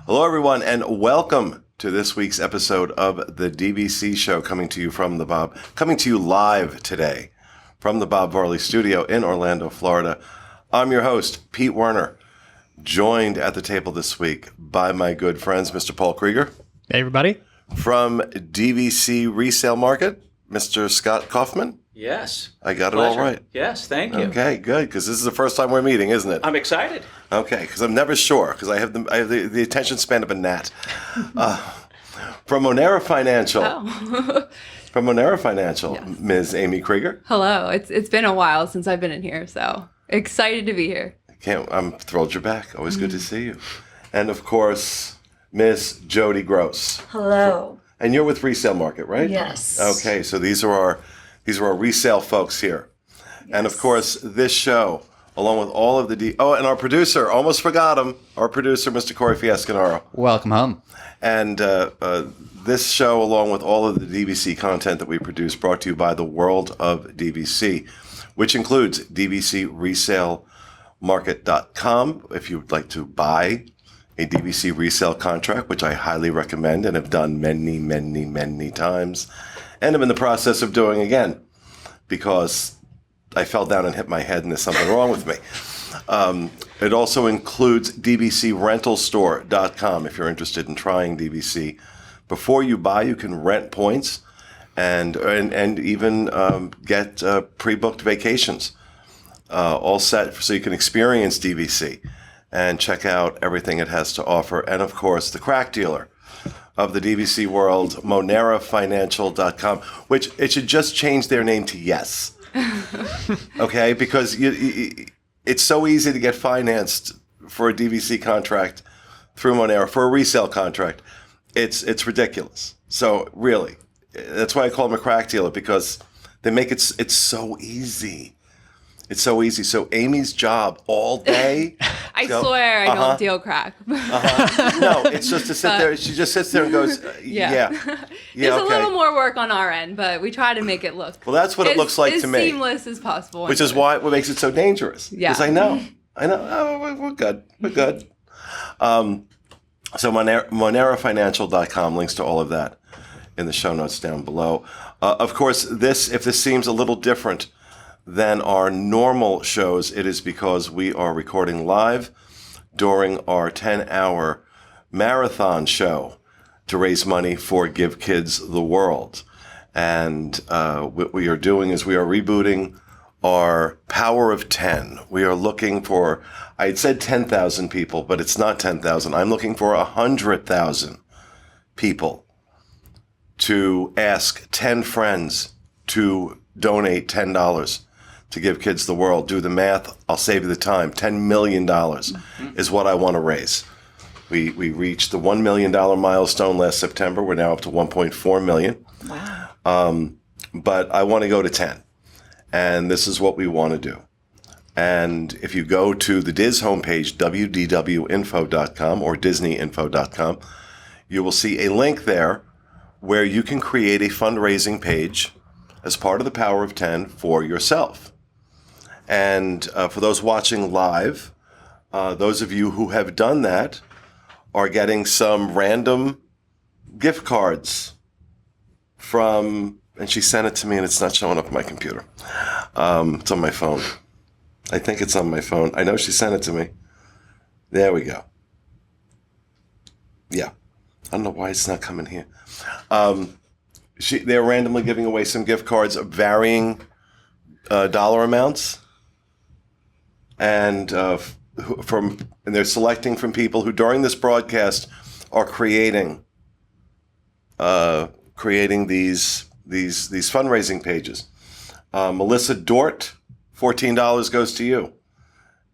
Hello, everyone, and welcome to this week's episode of the DVC show, coming to you live today from the Bob Varley studio in Orlando, Florida. I'm your host, Pete Werner, joined at the table this week by my good friends, Mr. Paul Krieger. Hey, everybody. From DVC Resale Market, Mr. Scott Kaufman. Yes. I got Pleasure. it all right. Yes, thank you. Okay, good, because this is the first time we're meeting, isn't it? I'm excited. Okay, because I'm never sure, because I have the attention span of a gnat. From Monera Financial. From Monera Financial, yes. Ms. Amy Krieger. Hello. It's been a while since I've been in here, so excited to be here. I'm thrilled you're back. Always good to see you. And of course, Ms. Jodi Gross. Hello. And you're with Resale Market, right? Yes. Okay, so these are our resale folks here. Yes. And of course, this show, along with all of the and our producer, almost forgot him, our producer, Mr. Corey Fiascanaro. Welcome home. And this show, along with all of the DVC content that we produce, brought to you by the World of DVC, which includes DVCResaleMarket.com. If you would like to buy a DVC resale contract, which I highly recommend and have done many, many, many times, and I'm in the process of doing again because I fell down and hit my head and there's something wrong with me. It also includes DVCRentalStore.com if you're interested in trying DVC. Before you buy, you can rent points and even get pre-booked vacations all set so you can experience DVC and check out everything it has to offer. And of course, the crack dealer of the DVC world, MoneraFinancial.com, which it should just change their name to Yes. Okay? Because it's so easy to get financed for a DVC contract through Monera, for a resale contract. It's ridiculous. So really, that's why I call them a crack dealer, because they make it's so easy. It's so easy. So Amy's job all day. I swear I don't deal crack. No, it's just to sit there. She just sits there and goes, yeah. There's a little more work on our end, but we try to make it look. Well, that's what it looks like to me. As seamless as possible. Which is what makes it so dangerous. Yeah. Because I know. Oh, we're good. We're good. So MoneraFinancial.com, links to all of that in the show notes down below. Of course, if this seems a little different than our normal shows, it is because we are recording live during our 10-hour marathon show to raise money for Give Kids the World. And what we are doing is we are rebooting our Power of 10. We are looking for, I had said 10,000 people, but it's not 10,000. I'm looking for 100,000 people to ask 10 friends to donate $10 to Give Kids the World. Do the math. I'll save you the time. $10 million is what I want to raise. We reached the $1 million milestone last September. We're now up to 1.4 million. Wow. But I want to go to 10. And this is what we want to do. And if you go to the DIS homepage, wdwinfo.com or disneyinfo.com, you will see a link there where you can create a fundraising page as part of the Power of 10 for yourself. And for those watching live, those of you who have done that are getting some random gift cards from, and she sent it to me and it's not showing up on my computer. It's on my phone. I think it's on my phone. I know she sent it to me. There we go. Yeah. I don't know why it's not coming here. They're randomly giving away some gift cards of varying dollar amounts. And they're selecting from people who during this broadcast are creating these fundraising pages. Melissa Dort, $14 goes to you.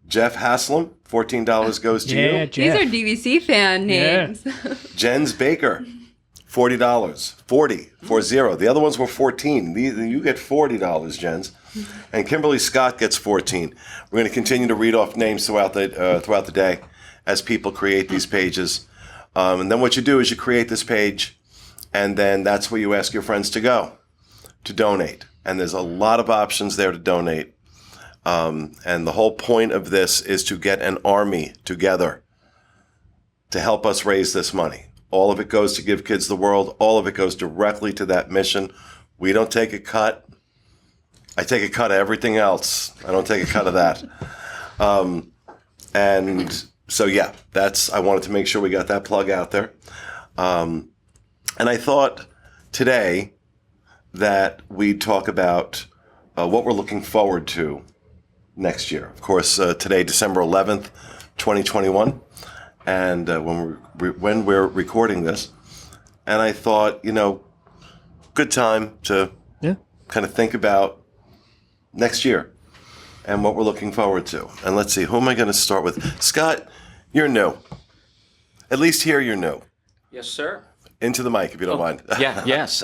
Jeff Haslam, $14 goes to you. These are DVC fan names. Yeah. Jens Baker, $40. 40. The other ones were $14. You get $40, Jens. And Kimberly Scott gets $14. We're going to continue to read off names throughout the day as people create these pages. And then what you do is you create this page, and then that's where you ask your friends to go to donate. And there's a lot of options there to donate. And the whole point of this is to get an army together to help us raise this money. All of it goes to Give Kids the World. All of it goes directly to that mission. We don't take a cut. I take a cut of everything else. I don't take a cut of that. And so, yeah, I wanted to make sure we got that plug out there. And I thought today that we'd talk about what we're looking forward to next year. Of course, today, December 11th, 2021, and when we're recording this. And I thought, good time to kind of think about next year and what we're looking forward to. And let's see, who am I going to start with? Scott, you're new. At least here you're new. Yes, sir. Into the mic, if you don't mind. Yes.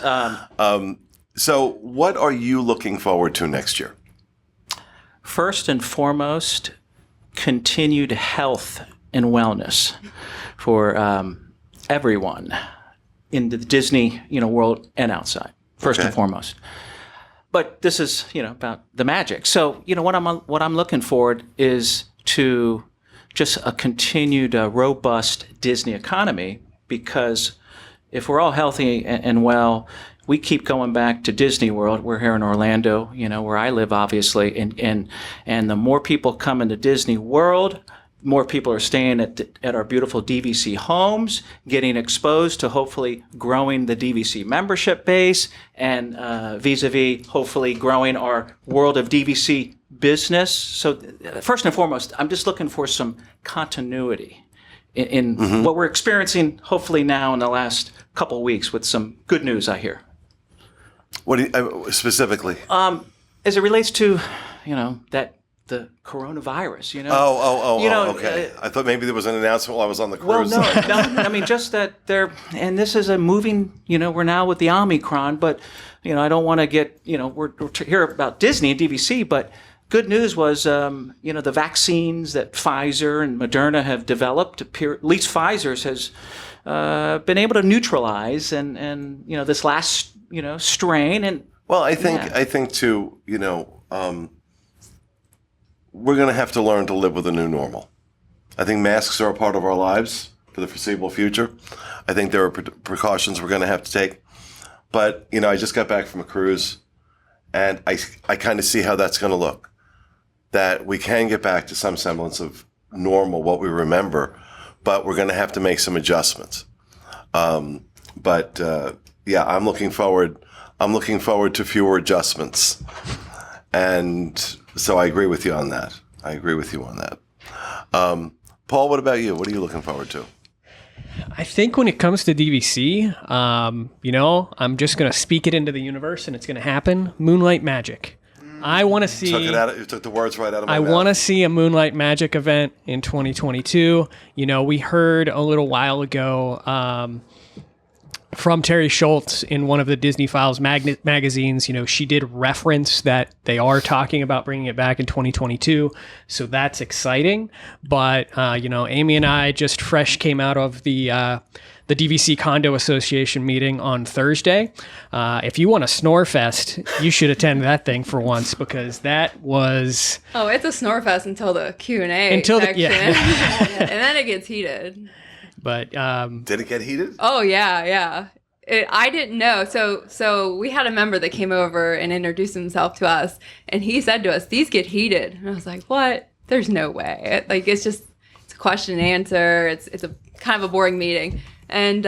So what are you looking forward to next year? First and foremost, continued health and wellness for everyone in the Disney world and outside, first and foremost. But this is, about the magic. So, what I'm looking forward is to just a continued robust Disney economy, because if we're all healthy and well, we keep going back to Disney World. We're here in Orlando, where I live, obviously, and the more people come into Disney World, more people are staying at our beautiful DVC homes, getting exposed to hopefully growing the DVC membership base, and vis-a-vis hopefully growing our World of DVC business. So first and foremost, I'm just looking for some continuity in what we're experiencing hopefully now in the last couple of weeks with some good news, I hear. What do you, specifically? As it relates to, the coronavirus, Okay. I thought maybe there was an announcement while I was on the cruise. Well, no. I mean, just that and this is a moving, we're now with the Omicron, but, I don't want to get, we're here about Disney and DVC, but good news was, the vaccines that Pfizer and Moderna have developed, at least Pfizer's has been able to neutralize and this last, strain. And well, I think too, we're going to have to learn to live with a new normal. I think masks are a part of our lives for the foreseeable future. I think there are precautions we're going to have to take. But, I just got back from a cruise, and I kind of see how that's going to look. That we can get back to some semblance of normal, what we remember, but we're going to have to make some adjustments. I'm looking forward to fewer adjustments. And so I agree with you on that. Paul, what about you? What are you looking forward to? I think when it comes to DVC, I'm just going to speak it into the universe and it's going to happen. Moonlight Magic. I want to see. You took the words right out of my mouth. I want to see a Moonlight Magic event in 2022. We heard a little while ago from Terry Schultz in one of the Disney Files magazines. She did reference that they are talking about bringing it back in 2022. So that's exciting. But, Amy and I just fresh came out of the DVC Condo Association meeting on Thursday. If you want a snore fest, you should attend that thing for once, because that was... Oh, it's a snore fest until the Q&A section. And then it gets heated. But did it get heated? Oh, yeah. I didn't know. So we had a member that came over and introduced himself to us, and he said to us, "These get heated." And I was like, "What? There's no way." It's a question and answer. It's a kind of a boring meeting. And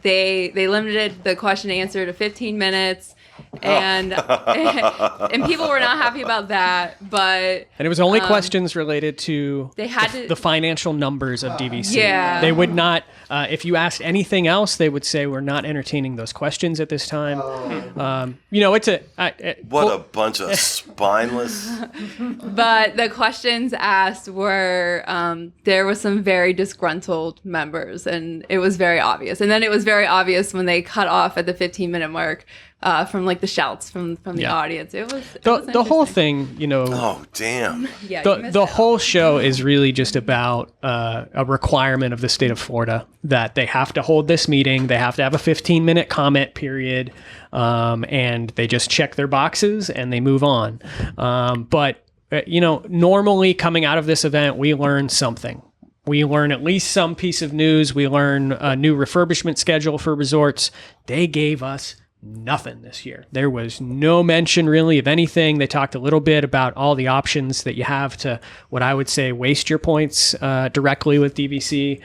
they limited the question and answer to 15 minutes. And and people were not happy about that, and it was only questions related to the financial numbers of DVC. Yeah, they would not. If you asked anything else, they would say we're not entertaining those questions at this time. It's a bunch of spineless. But the questions asked were there was some very disgruntled members, and it was very obvious. And then it was very obvious when they cut off at the 15-minute mark. From the shouts from the audience. It was the whole thing, Oh, damn. Yeah, the whole show is really just about a requirement of the state of Florida that they have to hold this meeting. They have to have a 15-minute comment period, and they just check their boxes and they move on. But normally coming out of this event, we learn something. we learn at least some piece of news. We learn a new refurbishment schedule for resorts. They gave us nothing this year. There was no mention really of anything. They talked a little bit about all the options that you have to, what I would say, waste your points directly with DVC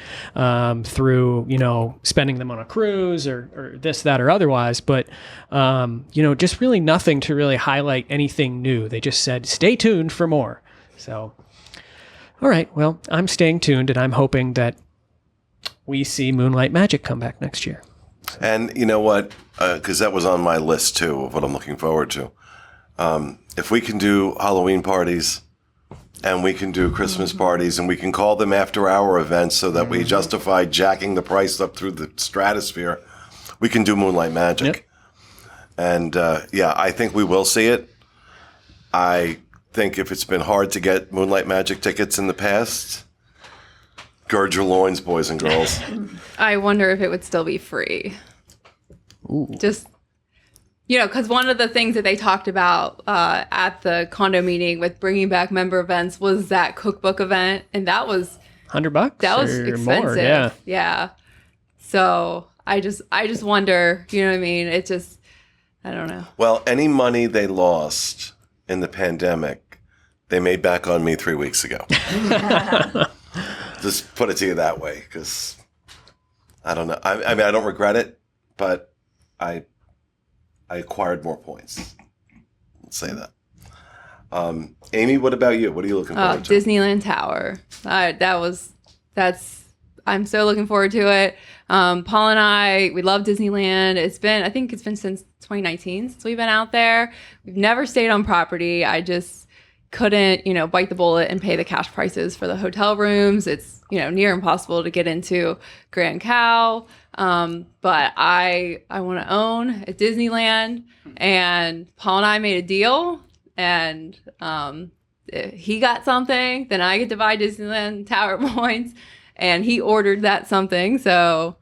through, spending them on a cruise or this, that, or otherwise. But, just really nothing to really highlight anything new. They just said, stay tuned for more. So, all right, well, I'm staying tuned, and I'm hoping that we see Moonlight Magic come back next year. And you know what? Because that was on my list too of what I'm looking forward to. If we can do Halloween parties and we can do Christmas parties and we can call them after-hour events so that we justify jacking the price up through the stratosphere, we can do Moonlight Magic. Yep. And I think we will see it. I think if it's been hard to get Moonlight Magic tickets in the past, gird your loins, boys and girls. I wonder if it would still be free. Ooh. Just, because one of the things that they talked about at the condo meeting with bringing back member events was that cookbook event, and that was $100. That was expensive. More, yeah. So I just wonder. You know what I mean? It just, I don't know. Well, any money they lost in the pandemic, they made back on me 3 weeks ago. Just put it to you that way, because I don't know. I mean, I don't regret it, but I acquired more points. Let's say that. Amy, what about you? What are you looking forward to? Disneyland Tower. I'm so looking forward to it. Paul and I, we love Disneyland. I think it's been since 2019 since we've been out there. We've never stayed on property. I just couldn't, bite the bullet and pay the cash prices for the hotel rooms. It's, near impossible to get into Grand Cal. But I want to own at Disneyland, and Paul and I made a deal, and if he got something, then I get to buy Disneyland Tower points, and he ordered that something, so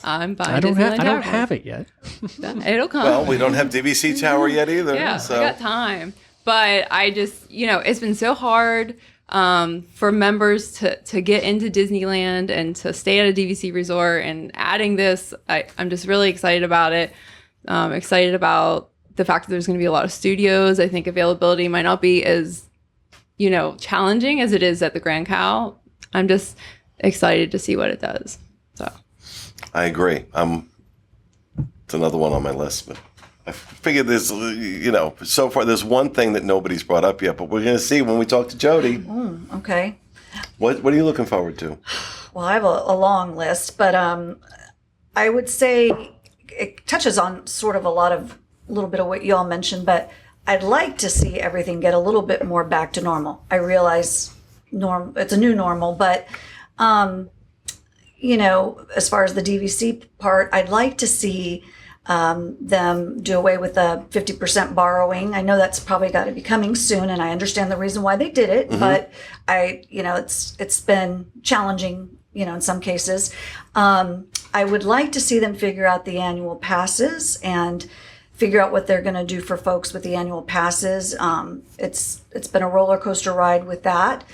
I'm buying Disneyland Tower. I don't have it yet. It'll come. Well, we don't have DVC Tower yet either. Yeah, so. I got time. But I just, it's been so hard for members to get into Disneyland and to stay at a DVC resort, and adding this, I'm just really excited about it. Excited about the fact that there's going to be a lot of studios. I think availability might not be as, challenging as it is at the Grand Cal. I'm just excited to see what it does. So I agree. It's another one on my list, but I figured there's, so far there's one thing that nobody's brought up yet, but we're going to see when we talk to Jodi. Okay. What are you looking forward to? Well, I have a long list, but I would say it touches on sort of a little bit of what you all mentioned, but I'd like to see everything get a little bit more back to normal. I realize it's a new normal, but as far as the DVC part, I'd like to see them do away with the 50% borrowing. I know that's probably got to be coming soon, and I understand the reason why they did it, but it's been challenging, in some cases. I would like to see them figure out the annual passes and figure out what they're going to do for folks with the annual passes. It's been a roller coaster ride with that.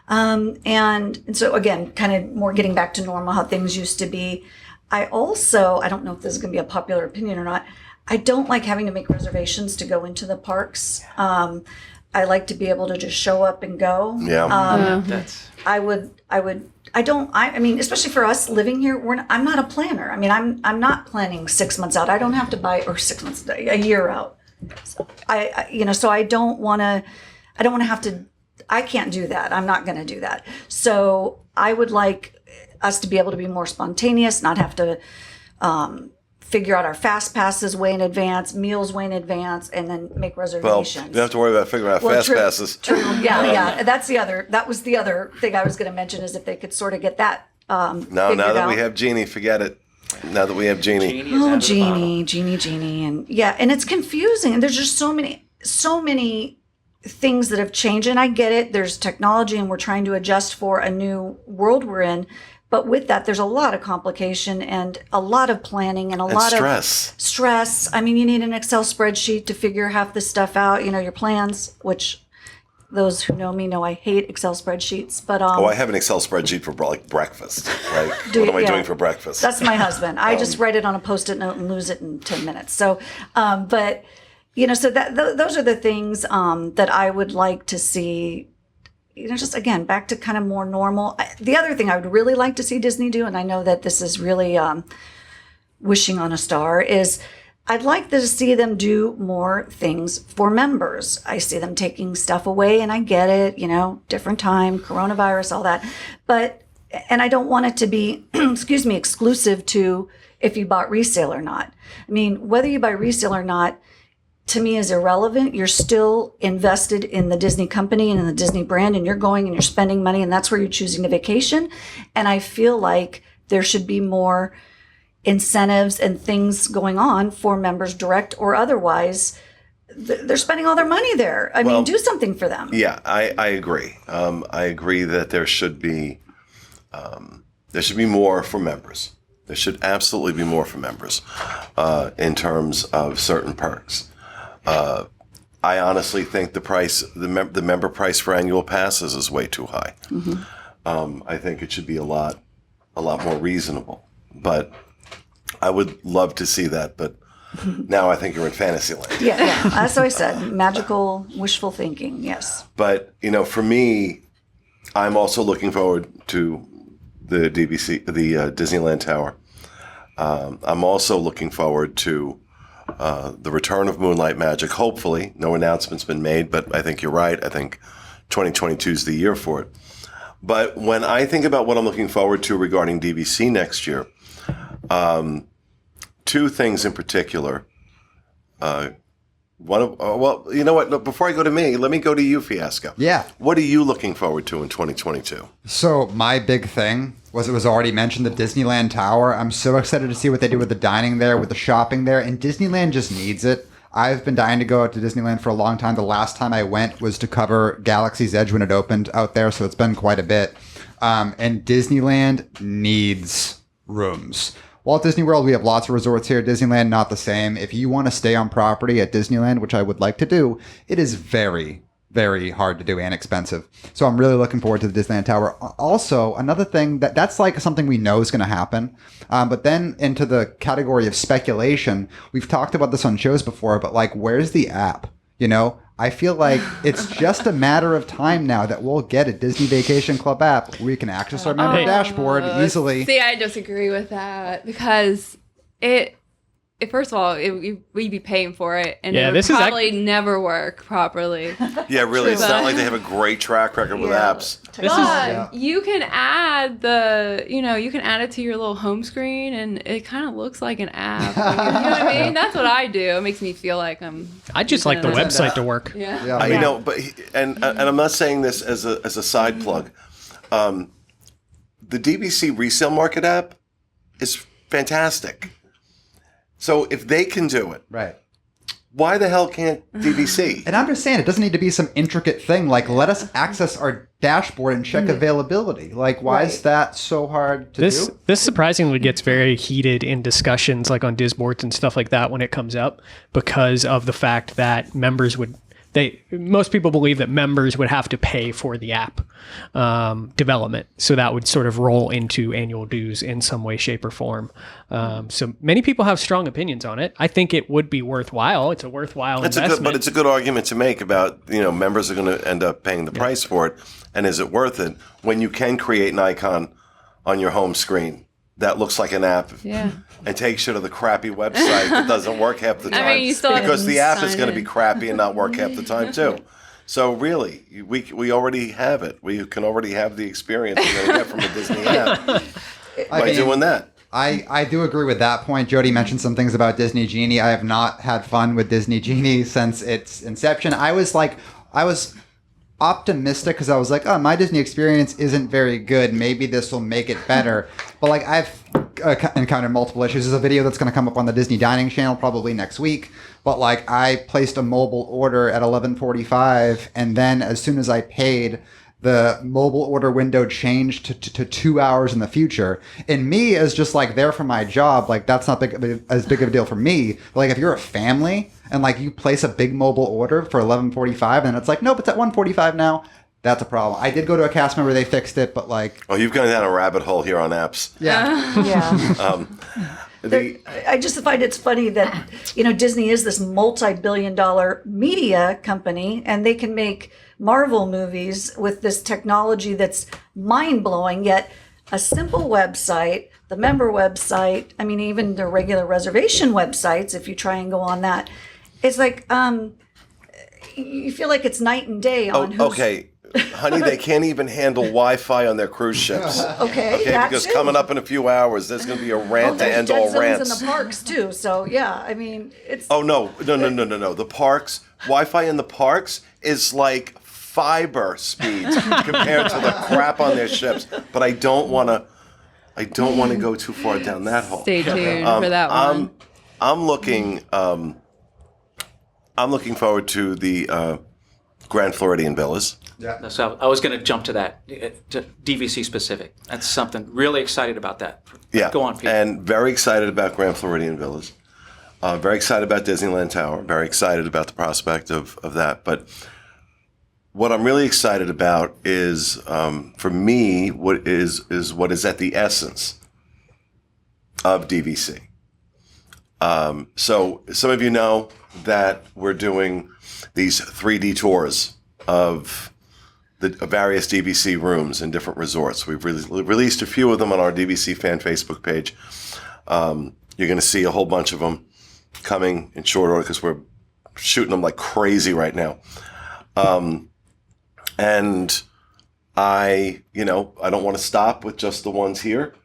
And so again, kind of more getting back to normal, how things used to be. I don't know if this is going to be a popular opinion or not, I don't like having to make reservations to go into the parks. I like to be able to just show up and go. Yeah. I mean, especially for us living here, I'm not a planner. I mean, I'm not planning 6 months out. I don't have to buy, or 6 months, a year out. So so I don't want to have to, I can't do that. I'm not going to do that. So I would like us to be able to be more spontaneous, not have to figure out our fast passes way in advance, meals way in advance, and then make Well, reservations. you don't have to worry about figuring out fast passes. True. Yeah. That was the other thing I was going to mention, is if they could sort of get that No, now that we have Jeannie, forget it. Now that we have Jeannie. Jeannie. And it's confusing. And there's just so many things that have changed. And I get it. There's technology, and we're trying to adjust for a new world we're in. But with that, there's a lot of complication and a lot of planning and a lot of stress. I mean, you need an Excel spreadsheet to figure half this stuff out, your plans, which those who know me know I hate Excel spreadsheets, but Oh, I have an Excel spreadsheet for like breakfast. Like, what am I yeah. doing for breakfast? That's my husband. I just write it on a Post-it note and lose it in 10 minutes. So, but so that those are the things that I would like to see. Just again, back to kind of more normal. The other thing I would really like to see Disney do, and I know that this is really wishing on a star, is I'd like to see them do more things for members. I see them taking stuff away, and I get it, different time, coronavirus, all that. And I don't want it to be, exclusive to if you bought resale or not. I mean, whether you buy resale or not, to me is irrelevant. You're still invested in the Disney company and in the Disney brand, and you're going and you're spending money, and that's where you're choosing to vacation. And I feel like there should be more incentives and things going on for members, direct or otherwise. They're spending all their money there. I mean, do something for them. Yeah, I agree. I agree that there should be more for members. There should absolutely be more for members in terms of certain perks. I honestly think the member price for annual passes is way too high. Mm-hmm. I think it should be a lot more reasonable. But I would love to see that. But now I think you're in fantasy land. Yeah. That's what I said. Magical, wishful thinking. Yes. But for me, I'm also looking forward to the DVC, the Disneyland Tower. I'm also looking forward to the return of Moonlight Magic. Hopefully, no announcement's been made, but I think you're right. I think 2022 is the year for it. But when I think about what I'm looking forward to regarding DVC next year, two things in particular. You know what? Look, before I go to me, let me go to you, Fiasco. Yeah. What are you looking forward to in 2022? So my big thing was, it was already mentioned, the Disneyland Tower. I'm so excited to see what they do with the dining there, with the shopping there, and Disneyland just needs it. I've been dying to go out to Disneyland for a long time. The last time I went was to cover Galaxy's Edge when it opened out there, so it's been quite a bit. And Disneyland needs rooms. Walt Disney World, we have lots of resorts here. Disneyland, not the same. If you want to stay on property at Disneyland, which I would like to do, it is very, very hard to do and expensive. So I'm really looking forward to the Disneyland Tower. Also, another thing that's like something we know is going to happen. But then into the category of speculation, we've talked about this on shows before, but like, where's the app? I feel like it's just a matter of time now that we'll get a Disney Vacation Club app where we can access our member dashboard easily. See, I disagree with that because first of all, we'd be paying for it, and it would probably never work properly. Yeah, really. It's not like they have a great track record with apps. But you can add you can add it to your little home screen, and it kind of looks like an app. You know what I mean? That's what I do. It makes me feel like I just like the website to work. Yeah. But and I'm not saying this as a side plug. The DVC resale market app is fantastic. So if they can do it, right? Why the hell can't DVC? And I'm just saying, it doesn't need to be some intricate thing. Like, let us access our dashboard and check availability. Like, why is that so hard to do? This surprisingly gets very heated in discussions, like on Disboards and stuff like that, when it comes up, because of the fact that most people believe that members would have to pay for the app development. So that would sort of roll into annual dues in some way, shape, or form. So many people have strong opinions on it. I think it would be worthwhile. It's a worthwhile investment. But it's a good argument to make about, members are going to end up paying the price for it. And is it worth it when you can create an icon on your home screen that looks like an app and takes you to the crappy website that doesn't work half the time? I mean, you still because the app is going to in. be crappy and not work half the time too. So really, we already have it. We can already have the experience we're going to get from the Disney app by doing that. I do agree with that point. Jodi mentioned some things about Disney Genie. I have not had fun with Disney Genie since its inception. I was optimistic because I was like, oh, my Disney experience isn't very good. Maybe this will make it better. But like, I've encountered multiple issues. There's a video that's going to come up on the Disney Dining channel probably next week. But like, I placed a mobile order at 11:45, and then as soon as I paid, the mobile order window changed to 2 hours in the future. And me as just like there for my job, like that's not as big of a deal for me. But like if you're a family and like you place a big mobile order for 11:45 and it's like, nope, it's at 1:45 now. That's a problem. I did go to a cast member, they fixed it, but like... Oh, you've gone down a rabbit hole here on apps. Yeah. Yeah. I just find it's funny that, Disney is this multi-billion-dollar media company, and they can make Marvel movies with this technology that's mind-blowing, yet a simple website, the member website, I mean, even the regular reservation websites, if you try and go on that, it's like, you feel like it's night and day on who's... Okay. Honey, they can't even handle Wi-Fi on their cruise ships. Okay, that because too. coming up in a few hours, there's going to be a rant to There's end dead all zones rants. in the parks too, so yeah, I mean, it's... Oh, no. The parks, Wi-Fi in the parks is like fiber speeds compared to the crap on their ships. But I don't want to go too far down that hole. Stay tuned for that one. I'm looking forward to the Grand Floridian Villas. Yeah. So I was going to jump to that, to DVC Specific. That's something really excited about that. Yeah. Go on, Pete. And very excited about Grand Floridian Villas. Very excited about Disneyland Tower. Very excited about the prospect of that. But what I'm really excited about is, for me, what is at the essence of DVC. So some of you know that we're doing these 3D tours of the various DVC rooms in different resorts. We've released a few of them on our DVC fan Facebook page. You're going to see a whole bunch of them coming in short order because we're shooting them like crazy right now. And I don't want to stop with just the ones here.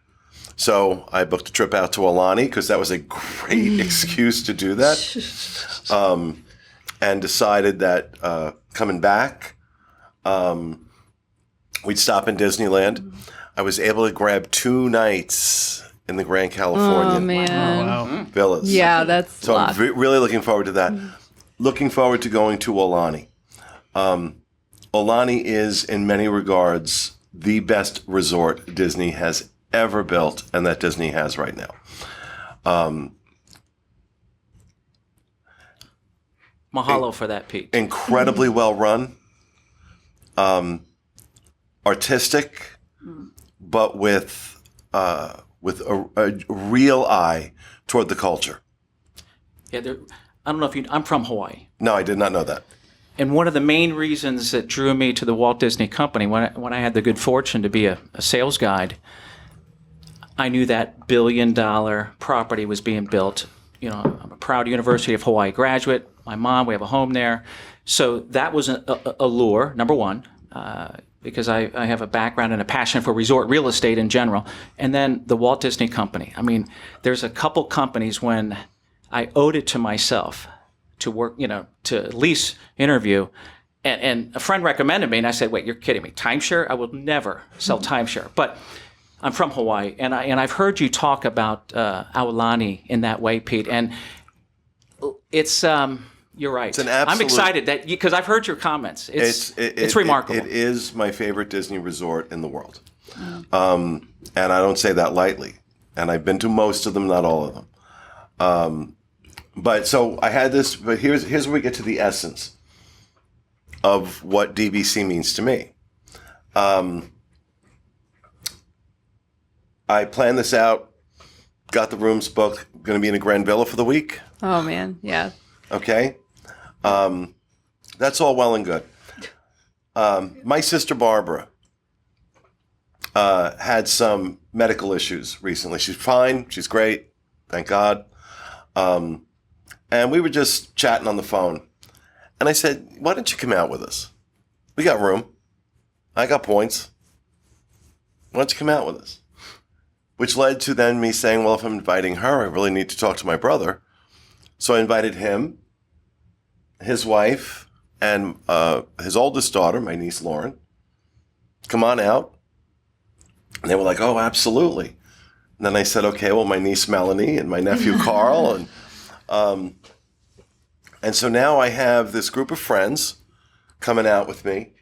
So I booked a trip out to Aulani because that was a great excuse to do that. And decided that coming back, we'd stop in Disneyland. I was able to grab 2 nights in the Grand Californian Oh, man. Villas. Yeah, that's So a I'm lot. really looking forward to that. Looking forward to going to Aulani. Aulani is, in many regards, the best resort Disney has ever built and that Disney has right now. Mahalo for that, Pete. Incredibly well run, artistic, but with a real eye toward the culture. Yeah, I don't know if I'm from Hawaii. No, I did not know that. And one of the main reasons that drew me to the Walt Disney Company, when I had the good fortune to be a sales guide, I knew that billion-dollar property was being built. I'm a proud University of Hawaii graduate. My mom, we have a home there. So that was a lure, number one, because I have a background and a passion for resort real estate in general. And then the Walt Disney Company. I mean, there's a couple companies when I owed it to myself to work, to at least interview. And a friend recommended me, and I said, wait, you're kidding me. Timeshare? I will never sell timeshare. But I'm from Hawaii, and I've heard you talk about Aulani in that way, Pete. And it's you're right. It's an absolute, I'm excited that because I've heard your comments. It's remarkable. It is my favorite Disney resort in the world, and I don't say that lightly. And I've been to most of them, not all of them. But so I had this. But here's where we get to the essence of what DVC means to me. I planned this out, got the rooms booked, going to be in a Grand Villa for the week. Oh, man. Yeah. Okay. That's all well and good. My sister Barbara had some medical issues recently. She's fine. She's great. Thank God. And we were just chatting on the phone. And I said, why don't you come out with us? We got room. I got points. Why don't you come out with us? Which led to then me saying, well, if I'm inviting her, I really need to talk to my brother. So I invited him, his wife, and his oldest daughter, my niece Lauren. Come on out. And they were like, oh, absolutely. And then I said, okay, well, my niece Melanie and my nephew Carl. And so now I have this group of friends coming out with me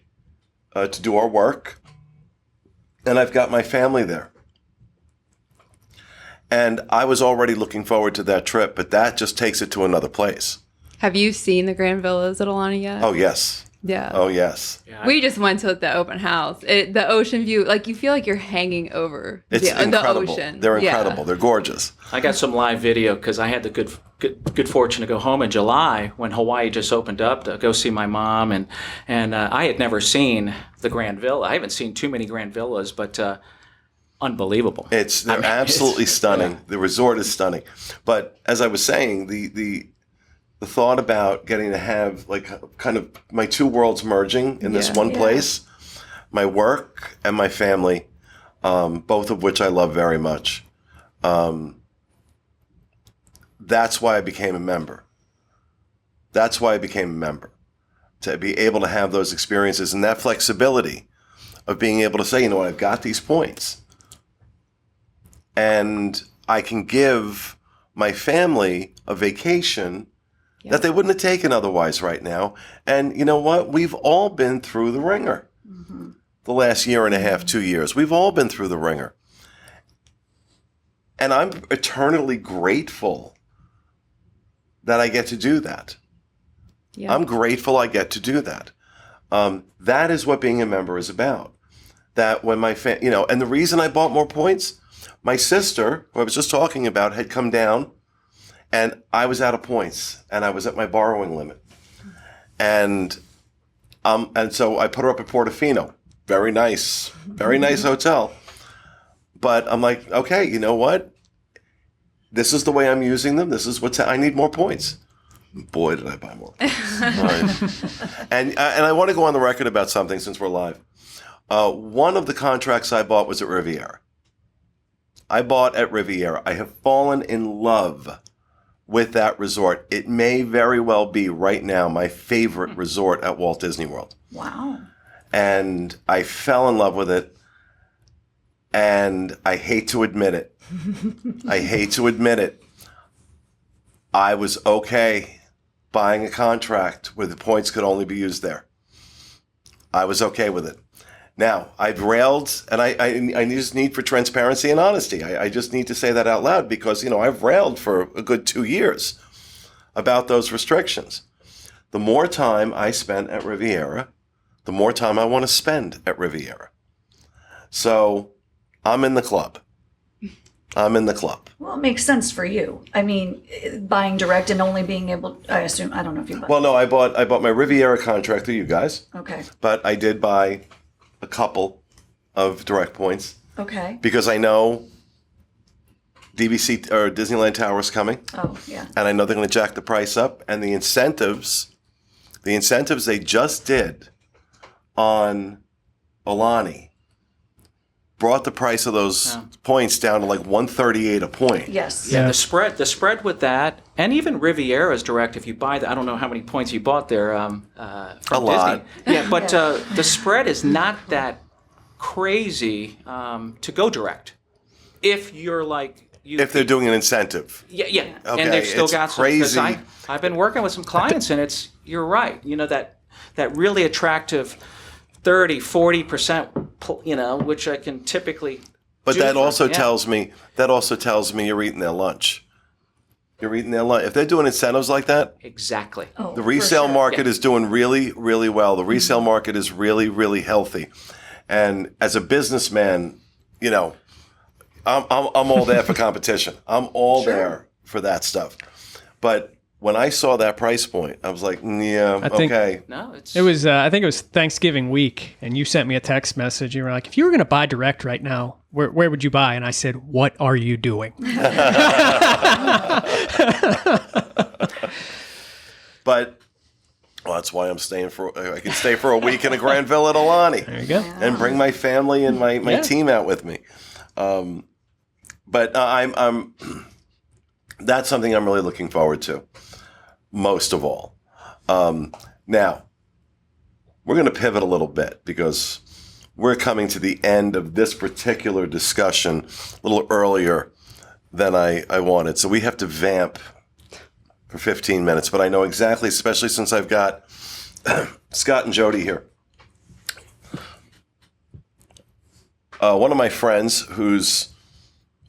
to do our work, and I've got my family there. And I was already looking forward to that trip, but that just takes it to another place. Have you seen the Grand Villas at Alani yet? Oh, yes. Yeah. Oh, yes. We just went to the open house. The ocean view, like you feel like you're hanging over It's the incredible. ocean. They're Yeah. incredible. They're gorgeous. I got some live video because I had the good fortune to go home in July when Hawaii just opened up to go see my mom, and I had never seen the Grand Villa. I haven't seen too many Grand Villas, but unbelievable. They're absolutely stunning. The resort is stunning. But as I was saying, the thought about getting to have like kind of my two worlds merging in this one place, my work and my family, both of which I love very much. That's why I became a member. That's why I became a member. To be able to have those experiences and that flexibility of being able to say, you know what, I've got these points. And I can give my family a vacation that they wouldn't have taken otherwise right now. And you know what? We've all been through the ringer. The last year and a half, 2 years. We've all been through the ringer. And I'm eternally grateful that I get to do that. Yeah. I'm grateful I get to do that. That is what being a member is about. That when my and the reason I bought more points, my sister, who I was just talking about, had come down, and I was out of points, and I was at my borrowing limit. And so I put her up at Portofino. Very nice hotel. But I'm like, okay, you know what? This is the way I'm using them. This is I need more points. Boy, did I buy more points. All right. And I want to go on the record about something since we're live. One of the contracts I bought was at Riviera. I bought at Riviera. I have fallen in love with that resort. It may very well be right now my favorite resort at Walt Disney World. Wow. And I fell in love with it. And I hate to admit it. I was okay buying a contract where the points could only be used there. I was okay with it. Now, I've railed, and I just need for transparency and honesty. I just need to say that out loud because, I've railed for a good 2 years about those restrictions. The more time I spent at Riviera, the more time I want to spend at Riviera. So I'm in the club. Well, it makes sense for you. I mean, buying direct and only being able, I assume, I don't know if you bought. Well, no, I bought my Riviera contract through you guys. Okay. But I did buy a couple of direct points Okay. because I know DVC or Disneyland Tower is coming, Oh, yeah. and I know they're going to jack the price up. And the incentives they just did on Alani brought the price of those points down to like $138 a point. Yes. Yeah, the spread with that, and even Riviera's direct. If you buy that, I don't know how many points you bought there from A lot. Disney. Yeah, but the spread is not that crazy to go direct. If you're like If they're doing an incentive. yeah, Okay, and they've still it's got some. crazy. I've been working with some clients, and you're right. That really attractive 30-40%, which I can typically. But do that for- also yeah. tells me you're eating their lunch. You're eating their lunch. If they're doing incentives like that, Exactly. Oh, the for resale sure. market is doing really, really well. The resale market is really, really healthy. And as a businessman, I'm all there for competition. I'm all there for that stuff. But when I saw that price point, I was like, yeah, I think- okay. No, it's. It was, I think it was Thanksgiving week, and you sent me a text message. You were like, if you were going to buy direct right now, where would you buy? And I said, what are you doing? But that's why I'm staying I can stay for a week in a Grand Villa at Alani. There you go. And bring my family and my team out with me. But I'm that's something I'm really looking forward to, most of all. Now, we're going to pivot a little bit because we're coming to the end of this particular discussion a little earlier than I wanted. So we have to vamp for 15 minutes. But I know exactly, especially since I've got Scott and Jodi here. one of my friends who's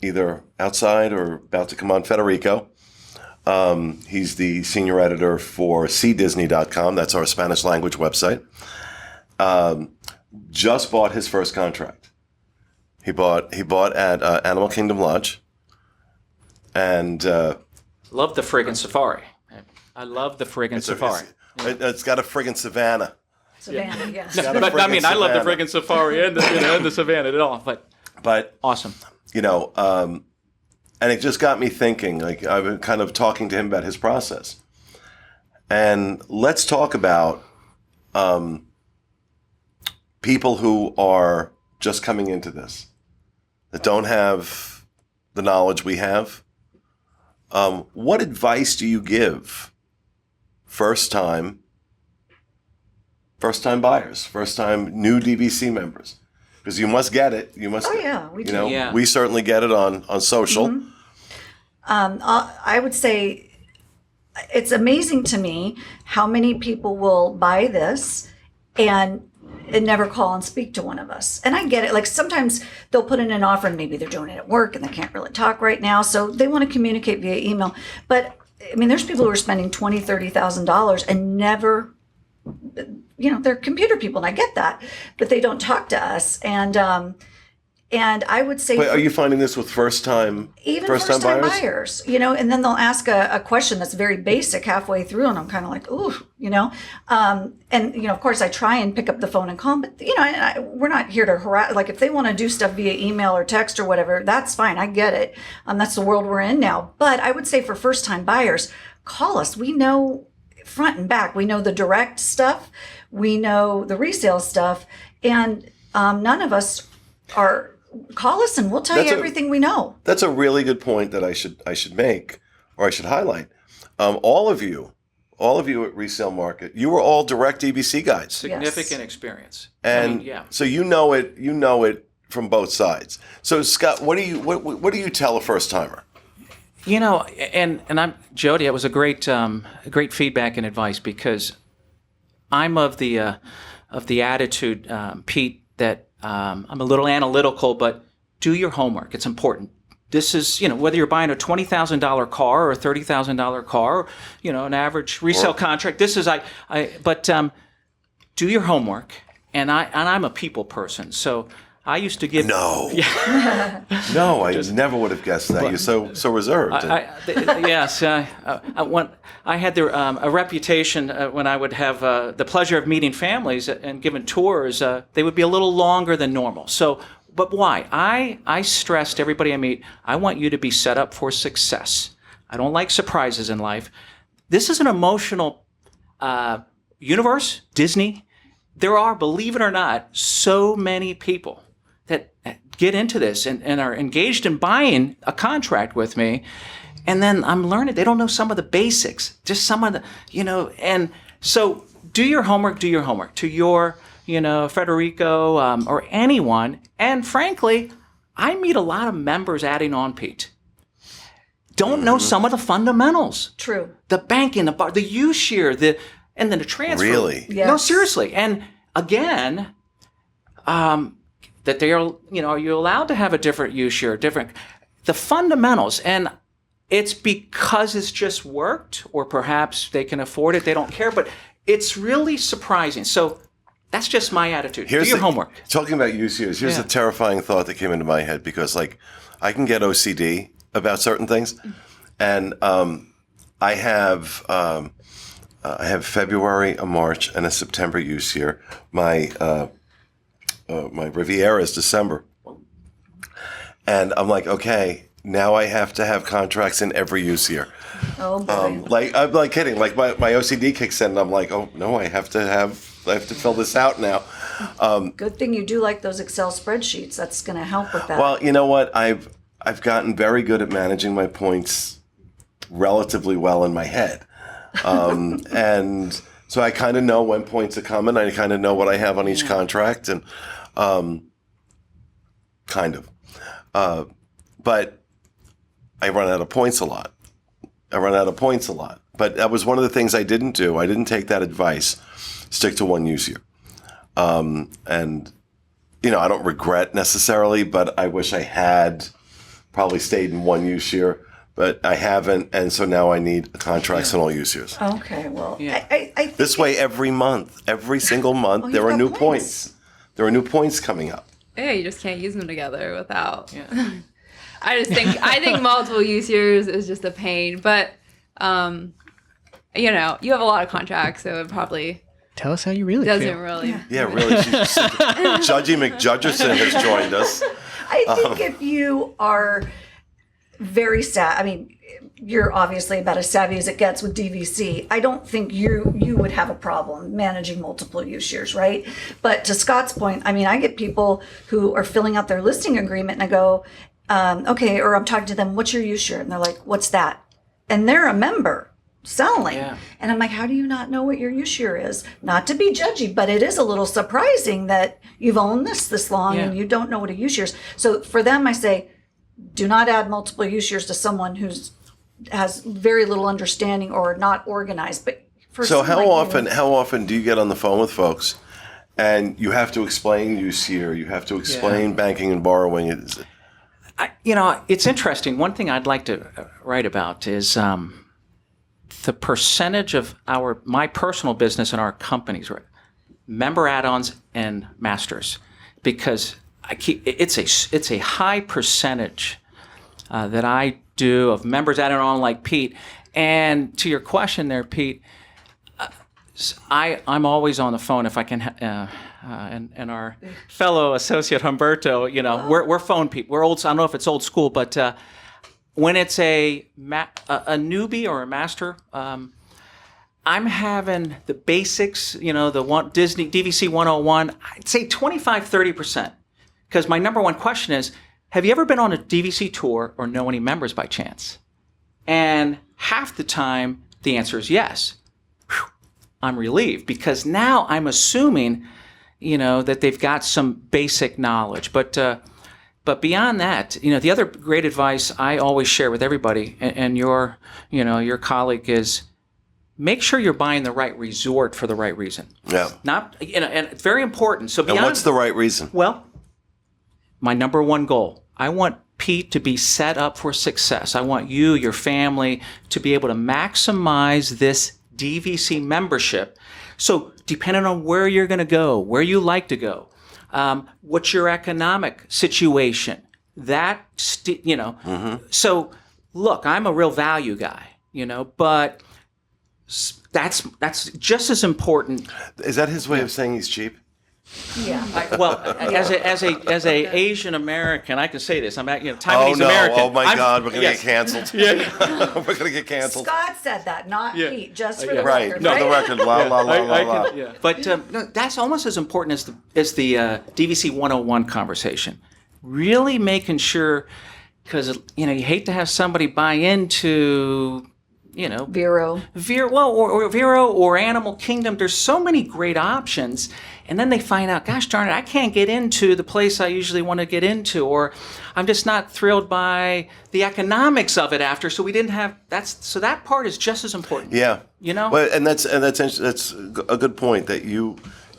either outside or about to come on, Federico. He's the senior editor for cdisney.com. That's our Spanish language website. Just bought his first contract. He bought at Animal Kingdom Lodge, and Love the friggin' safari. I love the friggin' safari. it's got a friggin' savannah. Savannah, yes. Got a But I friggin' mean, I love the savannah. friggin' safari and the savannah at all. But awesome. And it just got me thinking. Like, I've been kind of talking to him about his process, and let's talk about people who are just coming into this, that don't have the knowledge we have. What advice do you give first time buyers, first time new DVC members? Because you must get it. You must. Oh, yeah, we do. Yeah. We certainly get it on social. I would say it's amazing to me how many people will buy this and never call and speak to one of us. And I get it. Like, sometimes they'll put in an offer and maybe they're doing it at work and they can't really talk right now. So they want to communicate via email. But I mean, there's people who are spending $20,000, $30,000 and never, they're computer people, and I get that, but they don't talk to us. And I would say, Wait, are you finding this with first-time buyers, and then they'll ask a question that's very basic halfway through, and I'm kind of like, ooh, and of course I try and pick up the phone and call them, but we're not here to harass. Like, if they want to do stuff via email or text or whatever, that's fine. I get it. That's the world we're in now. But I would say for first-time buyers, call us. We know front and back. We know the direct stuff. We know the resale stuff, and none of us are. Call us and we'll tell you everything we know. That's a really good point that I should make, or I should highlight. All of you at Resale Market, you were all direct DVC guys, Significant experience. and so you know it from both sides. So Scott, what do you tell a first timer? And I'm Jodi. It was a great feedback and advice, because I'm of the attitude, Pete, that I'm a little analytical, but do your homework. It's important. This is, whether you're buying a $20,000 car or a $30,000 car, an average resale contract. This is but do your homework. And I'm a people person, so I used to give. No, no, I never would have guessed that. You're so reserved. Yes, I had a reputation when I would have the pleasure of meeting families and giving tours. They would be a little longer than normal. So, but why? I stressed everybody I meet, I want you to be set up for success. I don't like surprises in life. This is an emotional universe, Disney. There are, believe it or not, so many people that get into this and are engaged in buying a contract with me. And then I'm learning they don't know some of the basics, just some of the, and so do your homework to your, Federico or anyone. And frankly, I meet a lot of members adding on, Pete. Don't know some of the fundamentals. True. The banking, the U-share, and then the transfer. Really? Yes. No, seriously. And again, that they are, are you allowed to have a different U-share, the fundamentals. And it's because it's just worked, or perhaps they can afford it, they don't care, but it's really surprising. So that's just my attitude. Do your homework. Talking about U-shares, here's a terrifying thought that came into my head, because I can get OCD about certain things. And I have February, a March, and a September use year. My Riviera is December, and I'm like, okay, now I have to have contracts in every use year. Oh boy. I'm like kidding. Like my OCD kicks in, and I'm like, oh no, I have to fill this out now. Good thing you do like those Excel spreadsheets. That's going to help with that. Well, you know what? I've gotten very good at managing my points relatively well in my head. And so I kind of know when points are coming. I kind of know what I have on each contract, and but I run out of points a lot. But that was one of the things I didn't do. I didn't take that advice. Stick to one use year. And I don't regret necessarily, but I wish I had probably stayed in one use year, but I haven't. And so now I need contracts in all use years. Okay, well, Yeah. I think This way, every single month, you've there are got new points. points. There are new points coming up. Yeah, you just can't use them together without. Yeah. I think multiple use years is just a pain, but you have a lot of contracts, so it probably Tell us how you really doesn't feel. really. Yeah, really. Judgy McJudgerson has joined us. I think if you are very I mean, you're obviously about as savvy as it gets with DVC. I don't think you would have a problem managing multiple use years, right? But to Scott's point, I mean, I get people who are filling out their listing agreement and I go, okay, or I'm talking to them, what's your use year? And they're like, what's that? And they're a member selling. Yeah. And I'm like, how do you not know what your use year is? Not to be judgy, but it is a little surprising that you've owned this long and you don't know what a use year is. So for them, I say, do not add multiple use years to someone has very little understanding or not organized. But for So someone like you- how often do you get on the phone with folks and you have to explain use year, you have to explain banking and borrowing? It's interesting. One thing I'd like to write about is the percentage of my personal business and our companies, right? Member add-ons and masters, because it's a high percentage that I do of members adding on like Pete. And to your question there, Pete, I'm always on the phone if I can. And our fellow associate Humberto, we're phone people. We're old. I don't know if it's old school, but when it's a newbie or a master, I'm having the basics. The Disney DVC 101. I'd say 25-30%, because my number one question is, have you ever been on a DVC tour or know any members by chance? And half the time, the answer is yes. Whew, I'm relieved, because now I'm assuming, that they've got some basic knowledge. But beyond that, the other great advice I always share with everybody, and your colleague, is make sure you're buying the right resort for the right reason. Yeah. And it's very important. So beyond, And what's the right reason? Well, my number one goal, I want Pete to be set up for success. I want you, your family, to be able to maximize this DVC membership. So depending on where you're going to go, where you like to go, what's your economic situation, So look, I'm a real value guy, but that's just as important. Is that his way of saying he's cheap? yeah. As a Asian American, I can say this. I'm Taiwanese Oh no! American. Oh my God! We're gonna yes. get canceled. Yeah, we're gonna get canceled. Scott said that, not Pete, just for the Right? record. No, right? the record. La la la la la. Yeah. But no, that's almost as important as the DVC 101 conversation. Really making sure, because you hate to have somebody buy into Vero. or Vero or Animal Kingdom. There's so many great options, and then they find out, gosh darn it, I can't get into the place I usually want to get into, or I'm just not thrilled by the economics of it after. So we didn't have that part is just as important. Yeah. Well, and that's a good point, that you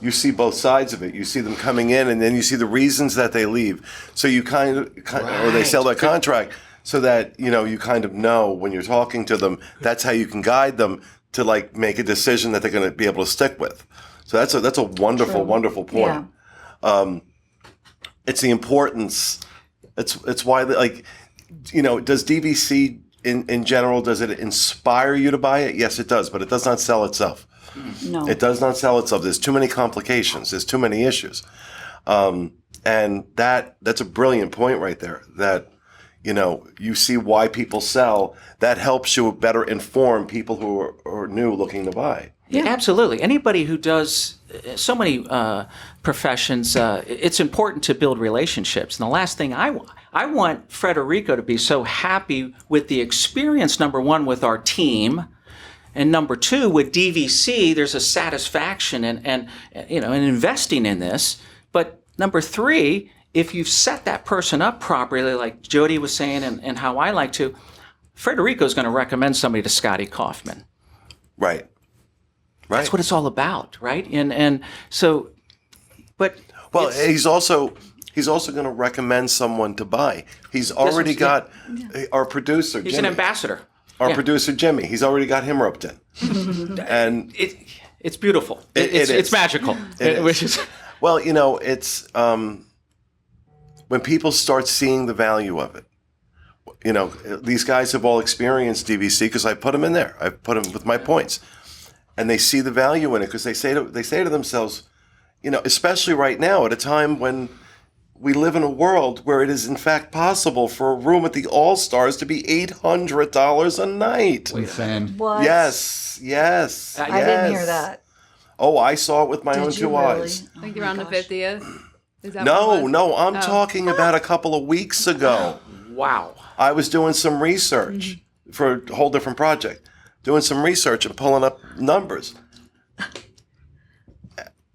see both sides of it. You see them coming in, and then you see the reasons that they leave. So you kind of or they sell their contract, so that you kind of know when you're talking to them. That's how you can guide them to make a decision that they're going to be able to stick with. So that's a wonderful, wonderful point. Yeah. It's the importance. It's why does DVC in general, does it inspire you to buy it? Yes, it does, but it does not sell itself. No. It does not sell itself. There's too many complications. There's too many issues. And that's a brilliant point right there, that you see why people sell. That helps you better inform people who are new looking to buy. Yeah, absolutely. Anybody who does so many professions, it's important to build relationships. And the last thing I want Federico to be so happy with the experience, number one, with our team, and number two, with DVC. There's a satisfaction and investing in this. But number three, if you've set that person up properly, like Jodi was saying, and how I like to, Federico's going to recommend somebody to Scotty Kaufman. Right. That's what it's all about, right? And so, but Well, he's also going to recommend someone to buy. He's already got our producer. He's Jimmy, an ambassador. Our producer Jimmy. He's already got him roped in, and It's beautiful. It's magical. Which is well, it's when people start seeing the value of it. These guys have all experienced DVC because I put them in there. I put them with my points, and they see the value in it because they say to themselves, especially right now at a time when we live in a world where it is in fact possible for a room at the All Stars to be $800 a night. Insane. What? Yes. I didn't hear that. Oh, I saw it with my own Did you two really? eyes. Like around the 50th? Is that what it was? No, I'm talking about a couple of weeks ago. Wow. I was doing some research for a whole different project, doing some research and pulling up numbers.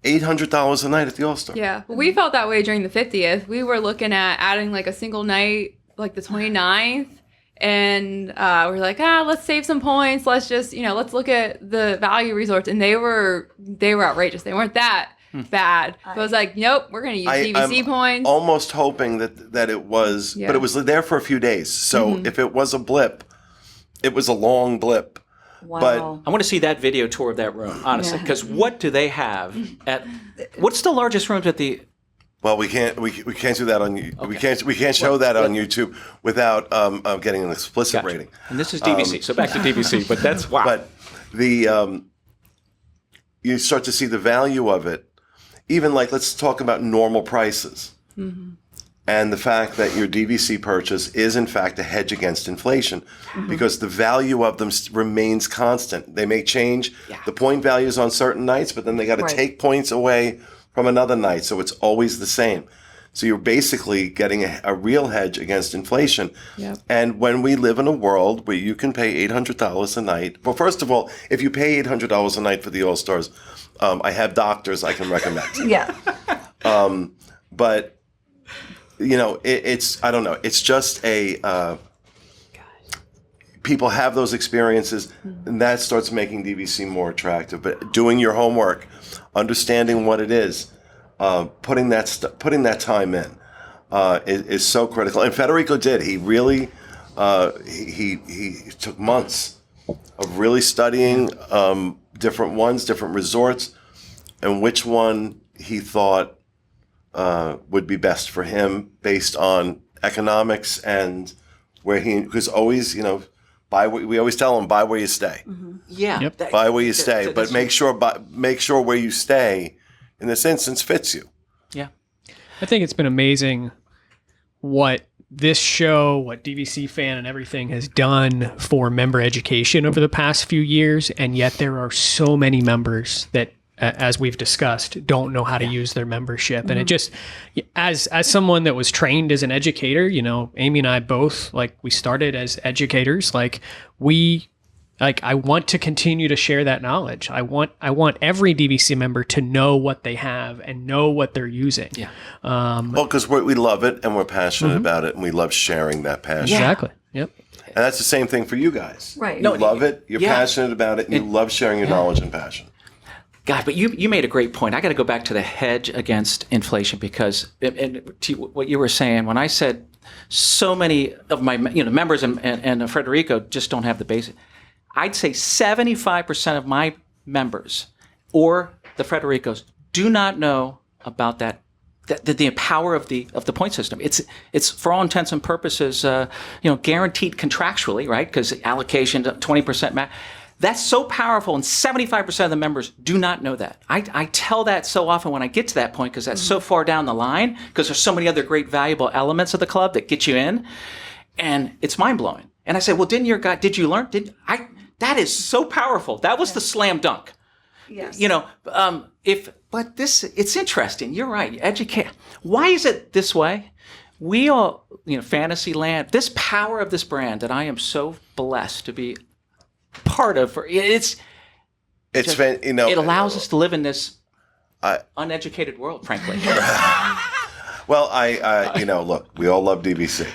$800 a night at the All-Star. Yeah. Well, we felt that way during the 50th. We were looking at adding like a single night, like the 29th. And we're like, let's save some points. Let's just, let's look at the value resorts. And they were outrageous. They weren't that bad. So I was like, nope, we're going to use DVC points. Almost hoping that it was, but it was there for a few days. So if it was a blip, it was a long blip. Wow. But I want to see that video tour of that room, honestly, because what do they have at? What's the largest rooms at the? well, we can't do that on we can't show that on YouTube without getting an explicit Gotcha. rating. And this is DVC, so back to DVC. But that's wow. But the you start to see the value of it. Even like let's talk about normal prices. And the fact that your DVC purchase is in fact a hedge against inflation because the value of them remains constant. They may change the point values on certain nights, but then they got to take points away from another night. So it's always the same. So you're basically getting a real hedge against inflation. Yep. And when we live in a world where you can pay $800 a night, well, first of all, if you pay $800 a night for the All-Stars, I have doctors I can recommend. Yeah. But it's I don't know. It's just a people have those experiences, and that starts making DVC more attractive. But doing your homework, understanding what it is, putting that time in is so critical. And Federico did. He really he took months of really studying different ones, different resorts, and which one he thought would be best for him based on economics and where because always, we always tell him buy where you stay. Yeah. Yep. Buy where you stay, but make sure where you stay in this instance fits you. Yeah. I think it's been amazing what this show, what DVC Fan and everything has done for member education over the past few years, and yet there are so many members that, as we've discussed, don't know how to use their membership. And it just, as someone that was trained as an educator, Amy and I both, we started as educators, I want to continue to share that knowledge. I want every DVC member to know what they have and know what they're using. Yeah. Well, because we love it and we're passionate about it and we love sharing that passion. Exactly. Yep. And that's the same thing for you guys. Right. You love it, you're passionate about it, and you love sharing your knowledge and passion. God, but you made a great point. I got to go back to the hedge against inflation because, and to what you were saying, when I said so many of my members and Federico just don't have the basic, I'd say 75% of my members or the Federicos do not know about that. The power of the point system. It's for all intents and purposes, guaranteed contractually, right? Because allocation to 20%. That's so powerful, and 75% of the members do not know that. I tell that so often when I get to that point because that's so far down the line because there's so many other great valuable elements of the club that get you in, and it's mind blowing. And I said, well, did you learn? That is so powerful. That was the slam dunk. Yes. But it's interesting. You're right. Educate. Why is it this way? We all, Fantasyland, this power of this brand that I am so blessed to be part of. It allows us to live in this uneducated world, frankly. Well, look, we all love DVC,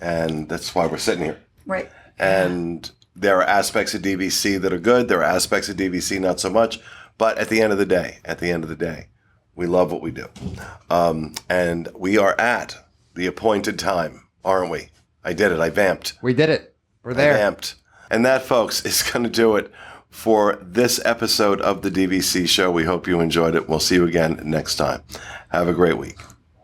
and that's why we're sitting here. Right. And there are aspects of DVC that are good. There are aspects of DVC not so much. But at the end of the day, We love what we do. And we are at the appointed time, aren't we? I did it. I vamped. We did it. We're there. I vamped. And that, folks, is going to do it for this episode of the DVC show. We hope you enjoyed it. We'll see you again next time. Have a great week.